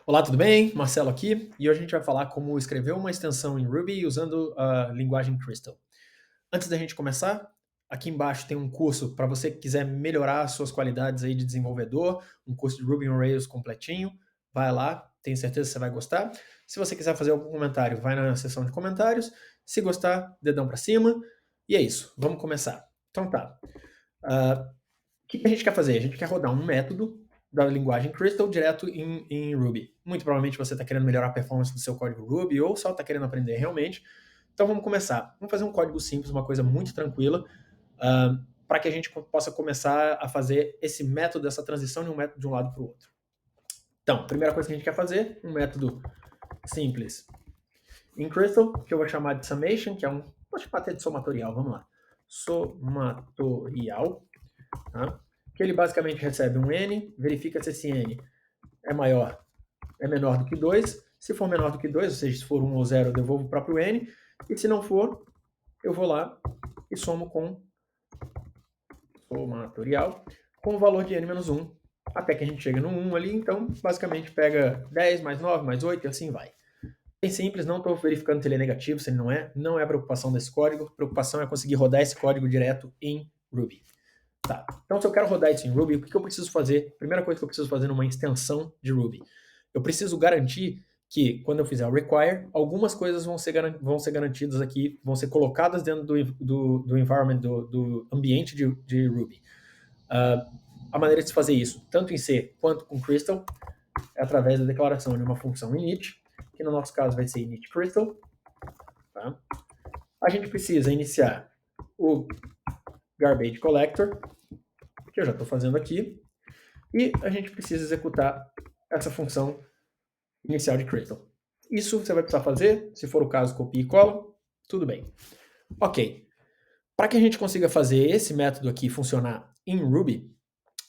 Olá, tudo bem? Marcelo aqui, e hoje a gente vai falar como escrever uma extensão em Ruby usando a linguagem Crystal. Antes da gente começar, aqui embaixo tem um curso para você que quiser melhorar as suas qualidades aí de desenvolvedor, um curso de Ruby on Rails completinho. Vai lá, tenho certeza que você vai gostar. Se você quiser fazer algum comentário, vai na seção de comentários. Se gostar, dedão para cima. E é isso, vamos começar. Então tá. O que a gente quer fazer? A gente quer rodar um método da linguagem Crystal direto em Ruby. Muito provavelmente você está querendo melhorar a performance do seu código Ruby ou só está querendo aprender realmente. Então vamos começar. Vamos fazer um código simples, uma coisa muito tranquila, para que a gente possa começar a fazer esse método, essa transição de um método de um lado para o outro. Então, a primeira coisa que a gente quer fazer, um método simples em Crystal, que eu vou chamar de summation, que é vou chamar até de somatorial, vamos lá. Somatorial, tá? Que ele basicamente recebe um n, verifica se esse n é menor do que 2. Se for menor do que 2, ou seja, se for 1 ou 0, eu devolvo o próprio n. E se não for, eu vou lá e somo com somatorial com o valor de n menos 1, até que a gente chega no 1 ali. Então, basicamente, pega 10 mais 9 mais 8 e assim vai. Bem simples, não estou verificando se ele é negativo, se ele não é. Não é a preocupação desse código. A preocupação é conseguir rodar esse código direto em Ruby. Tá. Então, se eu quero rodar isso em Ruby, o que eu preciso fazer? Primeira coisa que eu preciso fazer numa extensão de Ruby. Eu preciso garantir que, quando eu fizer o require, algumas coisas vão ser garantidas aqui, vão ser colocadas dentro do environment, do ambiente de Ruby. A maneira de se fazer isso, tanto em C quanto com Crystal, é através da declaração de uma função init, que no nosso caso vai ser init Crystal. Tá? A gente precisa iniciar o garbage collector, que eu já estou fazendo aqui, e a gente precisa executar essa função inicial de Crystal. Isso você vai precisar fazer, se for o caso, copia e cola, tudo bem. Ok, para que a gente consiga fazer esse método aqui funcionar em Ruby,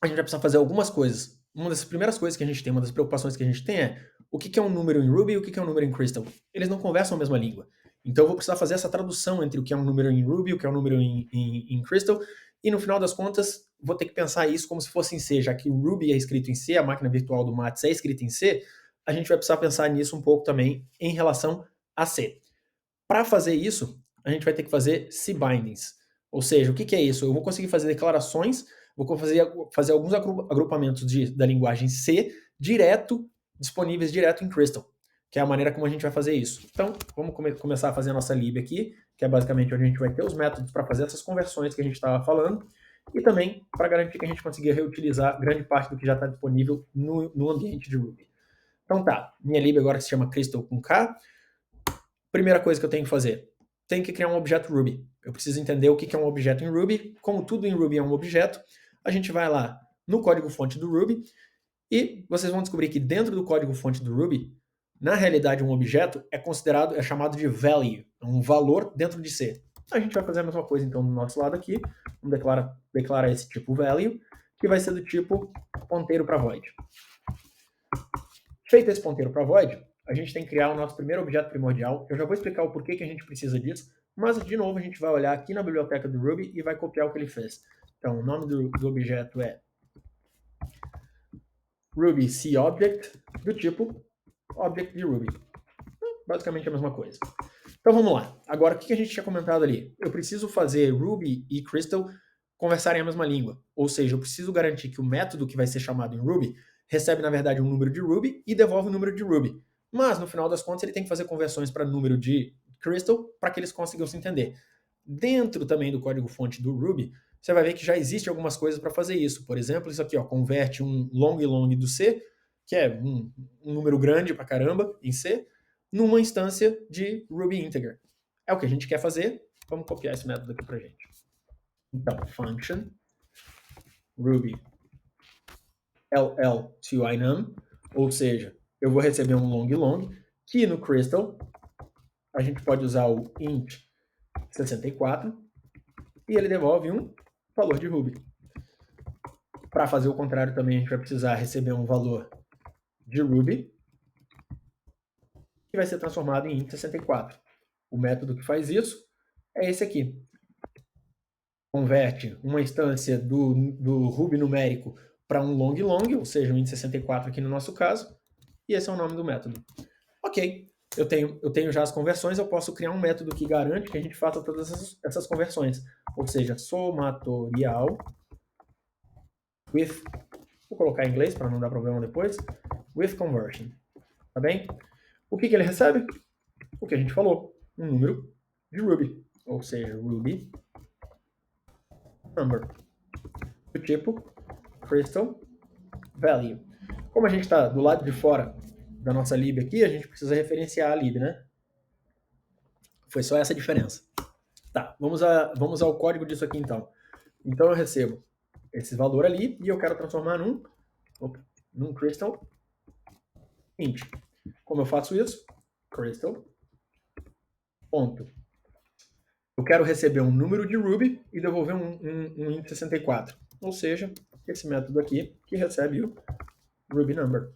a gente vai precisar fazer algumas coisas. Uma das primeiras coisas que a gente tem, uma das preocupações que a gente tem é o que é um número em Ruby e o que é um número em Crystal. Eles não conversam a mesma língua. Então eu vou precisar fazer essa tradução entre o que é um número em Ruby e o que é um número em Crystal, e no final das contas vou ter que pensar isso como se fosse em C, já que o Ruby é escrito em C, a máquina virtual do Mats é escrita em C, a gente vai precisar pensar nisso um pouco também em relação a C. Para fazer isso, a gente vai ter que fazer C-bindings. Ou seja, o que é isso? Eu vou conseguir fazer declarações, vou fazer alguns agrupamentos da linguagem C disponíveis direto em Crystal, que é a maneira como a gente vai fazer isso. Então, vamos começar a fazer a nossa lib aqui, que é basicamente onde a gente vai ter os métodos para fazer essas conversões que a gente estava falando, e também para garantir que a gente consiga reutilizar grande parte do que já está disponível no ambiente de Ruby. Então tá, minha lib agora se chama Crystal com K. Primeira coisa que eu tenho que fazer, tenho que criar um objeto Ruby. Eu preciso entender o que é um objeto em Ruby. Como tudo em Ruby é um objeto, a gente vai lá no código-fonte do Ruby e vocês vão descobrir que dentro do código-fonte do Ruby, na realidade, um objeto é chamado de value, é um valor dentro de C. A gente vai fazer a mesma coisa, então, do nosso lado aqui. Vamos declarar esse tipo value, que vai ser do tipo ponteiro para void. Feito esse ponteiro para void, a gente tem que criar o nosso primeiro objeto primordial. Eu já vou explicar o porquê que a gente precisa disso, mas, de novo, a gente vai olhar aqui na biblioteca do Ruby e vai copiar o que ele fez. Então, o nome do objeto é Ruby CObject, do tipo Object de Ruby. Basicamente a mesma coisa. Então, vamos lá. Agora, o que a gente tinha comentado ali? Eu preciso fazer Ruby e Crystal conversarem a mesma língua. Ou seja, eu preciso garantir que o método que vai ser chamado em Ruby recebe, na verdade, um número de Ruby e devolve o número de Ruby. Mas, no final das contas, ele tem que fazer conversões para número de Crystal para que eles consigam se entender. Dentro também do código-fonte do Ruby, você vai ver que já existe algumas coisas para fazer isso. Por exemplo, isso aqui, ó, converte um long do C, que é um número grande pra caramba em C, numa instância de Ruby Integer. É o que a gente quer fazer. Vamos copiar esse método aqui pra gente. Então, function Ruby ll to inum, ou seja, eu vou receber um long, que no Crystal a gente pode usar o int 64 e ele devolve um valor de Ruby. Para fazer o contrário também a gente vai precisar receber um valor de Ruby que vai ser transformado em int 64. O método que faz isso é esse aqui. Converte uma instância do Ruby numérico para um long, ou seja, um int 64 aqui no nosso caso, e esse é o nome do método. Ok, eu tenho já as conversões, eu posso criar um método que garante que a gente faça todas essas conversões. Ou seja, somatorial with, vou colocar em inglês para não dar problema depois, with conversion. Tá bem? O que ele recebe? O que a gente falou, um número de Ruby. Ou seja, Ruby number. Do tipo crystal value. Como a gente está do lado de fora da nossa lib aqui, a gente precisa referenciar a lib, né? Foi só essa a diferença. Tá, vamos ao código disso aqui então. Então eu recebo esse valor ali e eu quero transformar num crystal int. Como eu faço isso? Crystal ponto. Eu quero receber um número de Ruby e devolver um int 64. Ou seja, esse método aqui que recebe o Ruby number.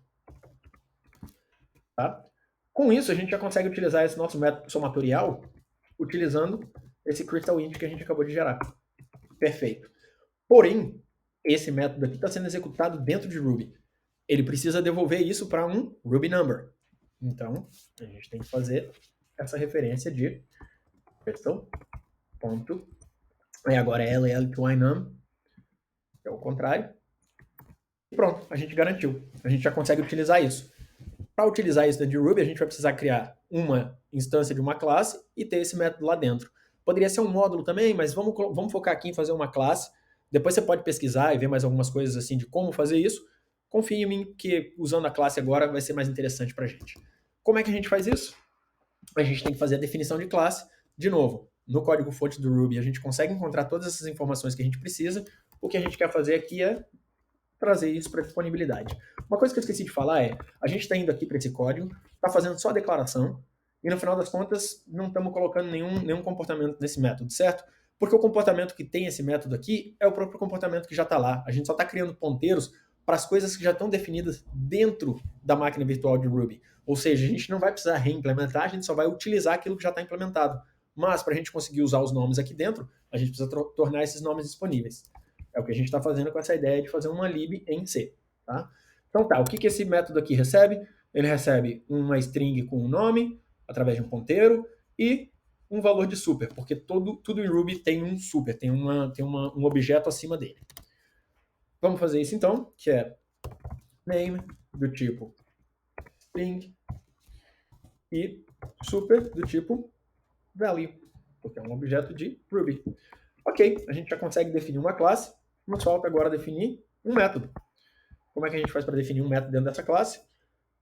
Tá? Com isso, a gente já consegue utilizar esse nosso método somatorial utilizando esse crystal int que a gente acabou de gerar. Perfeito. Porém, esse método aqui está sendo executado dentro de Ruby. Ele precisa devolver isso para um Ruby number. Então, a gente tem que fazer essa referência de crystal ponto. Aí agora é ll to inum, que é o contrário. E pronto, a gente garantiu. A gente já consegue utilizar isso. Para utilizar isso dentro de Ruby, a gente vai precisar criar uma instância de uma classe e ter esse método lá dentro. Poderia ser um módulo também, mas vamos focar aqui em fazer uma classe. Depois você pode pesquisar e ver mais algumas coisas assim de como fazer isso. Confie em mim que usando a classe agora vai ser mais interessante para a gente. Como é que a gente faz isso? A gente tem que fazer a definição de classe. De novo, no código-fonte do Ruby a gente consegue encontrar todas essas informações que a gente precisa. O que a gente quer fazer aqui é trazer isso para disponibilidade. Uma coisa que eu esqueci de falar é, a gente está indo aqui para esse código, está fazendo só a declaração, e no final das contas não estamos colocando nenhum comportamento nesse método, certo? Porque o comportamento que tem esse método aqui é o próprio comportamento que já está lá. A gente só está criando ponteiros para as coisas que já estão definidas dentro da máquina virtual de Ruby. Ou seja, a gente não vai precisar reimplementar, a gente só vai utilizar aquilo que já está implementado. Mas para a gente conseguir usar os nomes aqui dentro, a gente precisa tornar esses nomes disponíveis. É o que a gente está fazendo com essa ideia de fazer uma lib em C. Tá? Então tá, o que esse método aqui recebe? Ele recebe uma string com um nome, através de um ponteiro, e um valor de super, porque tudo em Ruby tem um super, tem um objeto acima dele. Vamos fazer isso então, que é name do tipo string e super do tipo value, porque é um objeto de Ruby. Ok, a gente já consegue definir uma classe, nos falta agora definir um método. Como é que a gente faz para definir um método dentro dessa classe?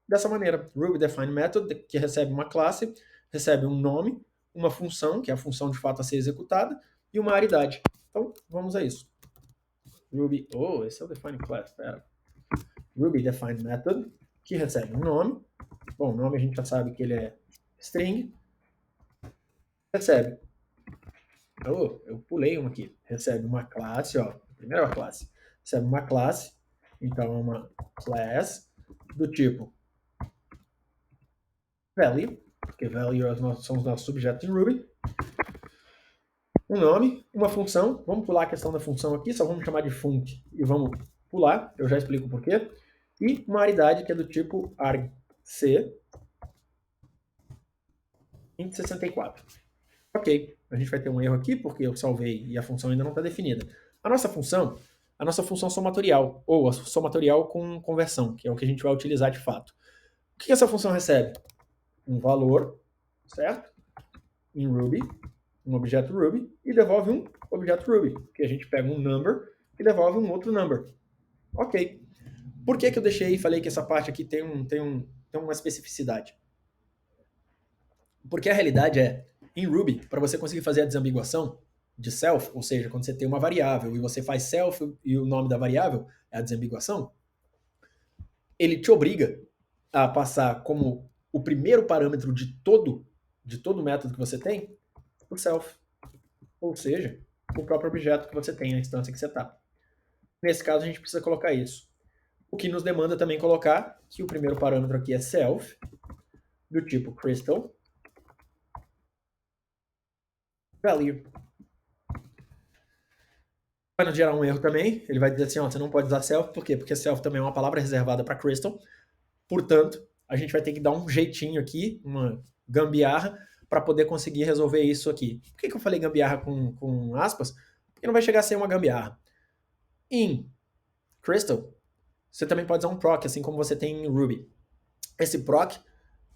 Dessa maneira, Ruby define method, que recebe uma classe, recebe um nome, uma função, que é a função de fato a ser executada, e uma aridade. Então, vamos a isso. Ruby, esse é o define class, pera. Ruby define method, que recebe um nome. Bom, o nome a gente já sabe que ele é string. Recebe. Eu pulei um aqui. Recebe uma classe, ó. Primeiro a classe. Recebe uma classe, então é uma class do tipo value, porque value são os nossos objetos em Ruby. Um nome, uma função. Vamos pular a questão da função aqui, só vamos chamar de func e vamos pular, eu já explico por quê. E uma aridade que é do tipo argc int 64. Ok, a gente vai ter um erro aqui porque eu salvei e a função ainda não está definida. A nossa função somatorial, ou a somatorial com conversão, que é o que a gente vai utilizar de fato. O que essa função recebe? Um valor, certo? Em Ruby, um objeto Ruby, e devolve um objeto Ruby, que a gente pega um number e devolve um outro number. Ok. Por que eu deixei e falei que essa parte aqui tem uma especificidade? Porque a realidade é, em Ruby, para você conseguir fazer a desambiguação de self, ou seja, quando você tem uma variável e você faz self e o nome da variável é a desambiguação, ele te obriga a passar como o primeiro parâmetro de todo método que você tem o self, ou seja, o próprio objeto que você tem, a instância que você está. Nesse caso, a gente precisa colocar isso. O que nos demanda também colocar que o primeiro parâmetro aqui é self, do tipo crystal value. Vai nos gerar um erro também, ele vai dizer assim, ó, você não pode usar self, por quê? Porque self também é uma palavra reservada para crystal, portanto, a gente vai ter que dar um jeitinho aqui, uma gambiarra, para poder conseguir resolver isso aqui. Por que eu falei gambiarra com aspas? Porque não vai chegar a ser uma gambiarra. Em Crystal, você também pode usar um proc, assim como você tem em Ruby. Esse proc,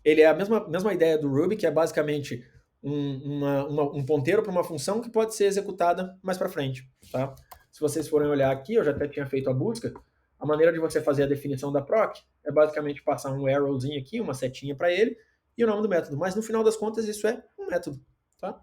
ele é a mesma ideia do Ruby, que é basicamente um ponteiro para uma função que pode ser executada mais para frente. Tá? Se vocês forem olhar aqui, eu já até tinha feito a busca, a maneira de você fazer a definição da proc é basicamente passar um arrowzinho aqui, uma setinha para ele, e o nome do método. Mas no final das contas, isso é um método. Tá?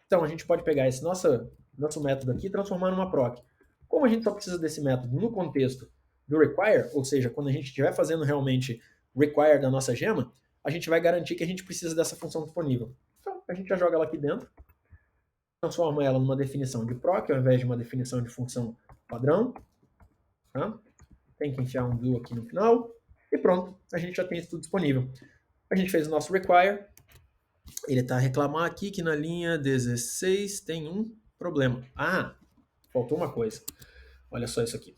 Então a gente pode pegar esse nosso método aqui e transformar numa proc. Como a gente só precisa desse método no contexto do require, ou seja, quando a gente estiver fazendo realmente require da nossa gema, a gente vai garantir que a gente precisa dessa função disponível. Então, a gente já joga ela aqui dentro, transforma ela numa definição de proc, ao invés de uma definição de função padrão. Tá? Tem que enfiar um do aqui no final. E pronto, a gente já tem isso tudo disponível. A gente fez o nosso require. Ele está a reclamar aqui que na linha 16 tem um problema. Ah, faltou uma coisa. Olha só isso aqui.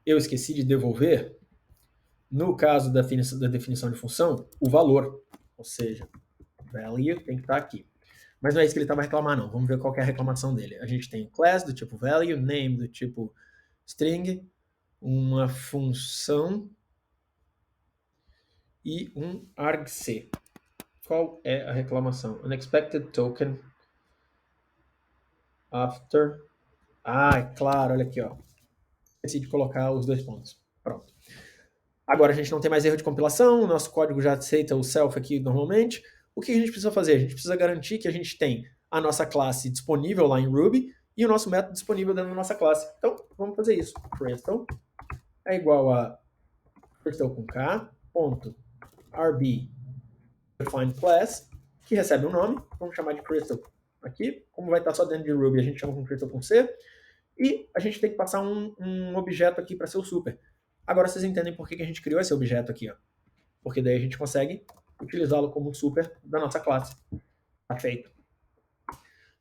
Eu esqueci de devolver, no caso da definição de função, o valor. Ou seja, value tem que estar aqui. Mas não é isso que ele estava reclamando, não. Vamos ver qual é a reclamação dele. A gente tem class do tipo value, name do tipo string, uma função e um argc. Qual é a reclamação? Unexpected token after... Ah, é claro, olha aqui, ó. Esqueci de colocar os dois pontos. Pronto. Agora a gente não tem mais erro de compilação, o nosso código já aceita o self aqui normalmente. O que a gente precisa fazer? A gente precisa garantir que a gente tem a nossa classe disponível lá em Ruby e o nosso método disponível dentro da nossa classe. Então, vamos fazer isso. Crystal é igual a crystal com k, ponto, rb, define class, que recebe um nome, vamos chamar de crystal aqui. Como vai estar só dentro de Ruby, a gente chama com crystal com c. E a gente tem que passar um objeto aqui para ser o super. Agora vocês entendem por que a gente criou esse objeto aqui, ó. Porque daí a gente consegue utilizá-lo como super da nossa classe. Tá feito.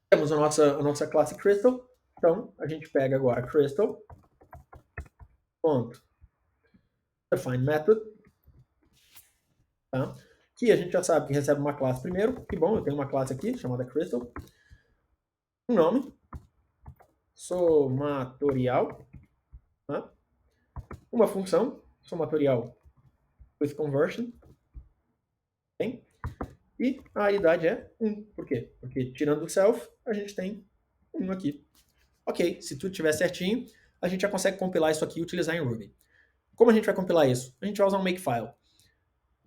Temos a nossa classe Crystal. Então, a gente pega agora Crystal. Ponto. Define method. Tá? Que a gente já sabe que recebe uma classe primeiro. Que bom, eu tenho uma classe aqui chamada Crystal. Um nome. Somatorial. Tá? Uma função. Somatorial with conversion. Bem? E a idade é 1. Por quê? Porque tirando o self, a gente tem 1 aqui. Ok, se tudo estiver certinho, a gente já consegue compilar isso aqui e utilizar em Ruby. Como a gente vai compilar isso? A gente vai usar um makefile.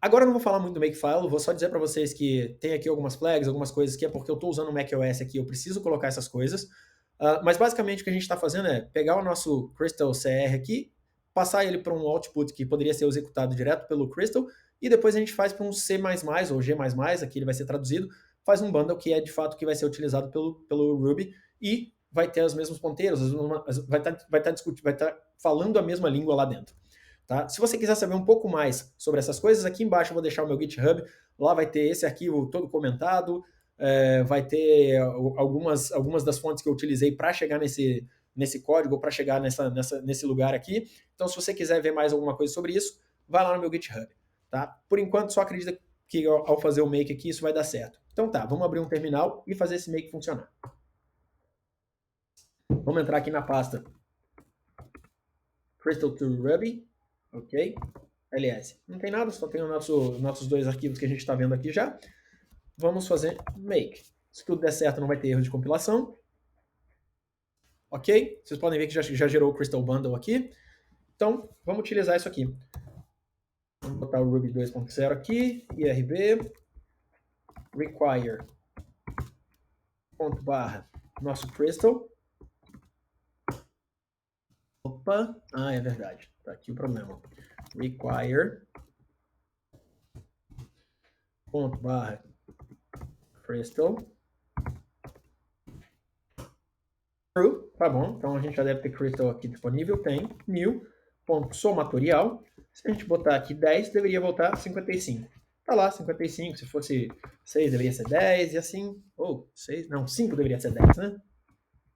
Agora eu não vou falar muito do makefile, vou só dizer para vocês que tem aqui algumas flags, algumas coisas que é porque eu estou usando o macOS aqui, eu preciso colocar essas coisas. Mas basicamente o que a gente está fazendo é pegar o nosso Crystal CR aqui, passar ele para um output que poderia ser executado direto pelo Crystal, e depois a gente faz para um C++ ou G++, aqui ele vai ser traduzido, faz um bundle que é de fato que vai ser utilizado pelo Ruby e vai ter os mesmos ponteiros, vai estar falando a mesma língua lá dentro. Tá? Se você quiser saber um pouco mais sobre essas coisas, aqui embaixo eu vou deixar o meu GitHub, lá vai ter esse arquivo todo comentado, vai ter algumas das fontes que eu utilizei para chegar nesse código, para chegar nesse lugar aqui. Então, se você quiser ver mais alguma coisa sobre isso, vai lá no meu GitHub. Tá? Por enquanto, só acredita que ao fazer o make aqui, isso vai dar certo. Então tá, vamos abrir um terminal e fazer esse make funcionar. Vamos entrar aqui na pasta Crystal to Ruby, ok? ls. Não tem nada, só tem os nossos dois arquivos que a gente está vendo aqui já. Vamos fazer make. Se tudo der certo, não vai ter erro de compilação. Ok? Vocês podem ver que já gerou o Crystal Bundle aqui. Então, vamos utilizar isso aqui. Vamos botar o Ruby 2.0 aqui, irb, require, ponto barra, nosso Crystal. Opa, é verdade. Tá aqui o problema. Require, ponto barra, Crystal. True, tá bom. Então a gente já deve ter Crystal aqui disponível. Tem new, ponto somatorial. Se a gente botar aqui 10, deveria voltar 55. Tá lá, 55. Se fosse 6, deveria ser 10. E assim, ou 6, não, 5 deveria ser 10, né?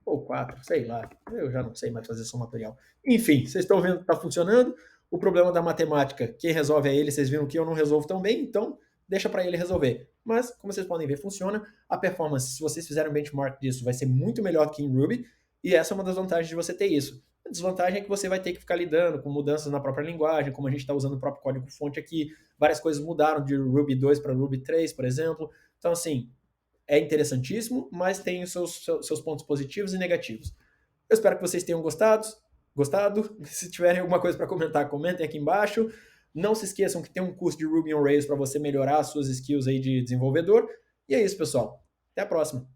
Ou 4, sei lá. Eu já não sei mais fazer somatorial. Enfim, vocês estão vendo que tá funcionando. O problema da matemática, quem resolve é ele, vocês viram que eu não resolvo tão bem, então deixa para ele resolver. Mas, como vocês podem ver, funciona. A performance, se vocês fizerem um benchmark disso, vai ser muito melhor que em Ruby, e essa é uma das vantagens de você ter isso. A desvantagem é que você vai ter que ficar lidando com mudanças na própria linguagem, como a gente está usando o próprio código-fonte aqui. Várias coisas mudaram de Ruby 2 para Ruby 3, por exemplo. Então, assim, é interessantíssimo, mas tem os seus pontos positivos e negativos. Eu espero que vocês tenham gostado. Se tiverem alguma coisa para comentar, comentem aqui embaixo. Não se esqueçam que tem um curso de Ruby on Rails para você melhorar as suas skills aí de desenvolvedor. E é isso, pessoal. Até a próxima.